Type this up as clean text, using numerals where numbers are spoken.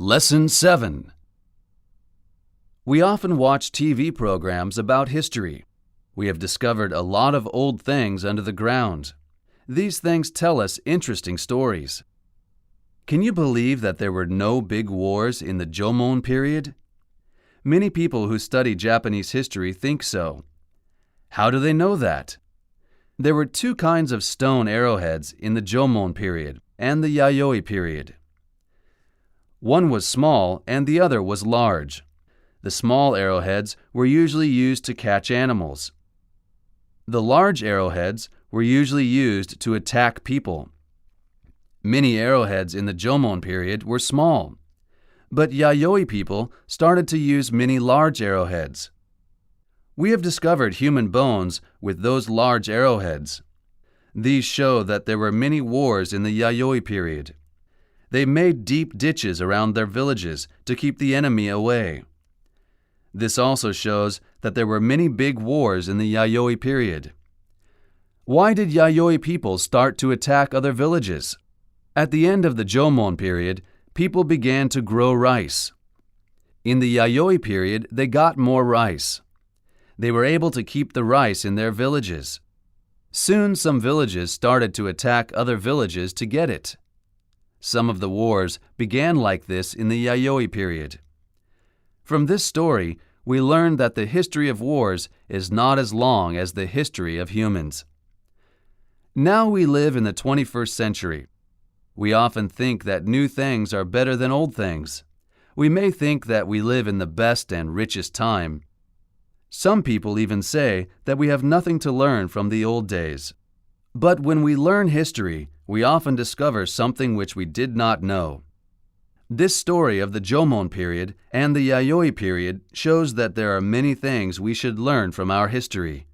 Lesson 7. We often watch TV programs about history. We have discovered a lot of old things under the ground. These things tell us interesting stories. Can you believe that there were no big wars in the Jomon period? Many people who study Japanese history think so. How do they know that? There were two kinds of stone arrowheads in the Jomon period and the Yayoi period. One was small and the other was large. The small arrowheads were usually used to catch animals. The large arrowheads were usually used to attack people. Many arrowheads in the Jomon period were small, but Yayoi people started to use many large arrowheads. We have discovered human bones with those large arrowheads. These show that there were many wars in the Yayoi period. They made deep ditches around their villages to keep the enemy away. This also shows that there were many big wars in the Yayoi period. Why did Yayoi people start to attack other villages? At the end of the Jomon period, people began to grow rice. In the Yayoi period, they got more rice. They were able to keep the rice in their villages. Soon some villages started to attack other villages to get it. Some of the wars began like this in the Yayoi period. From this story, we learn that the history of wars is not as long as the history of humans. Now we live in the 21st century. We often think that new things are better than old things. We may think that we live in the best and richest time. Some people even say that we have nothing to learn from the old days. But when we learn history, we often discover something which we did not know. This story of the Jomon period and the Yayoi period shows that there are many things we should learn from our history.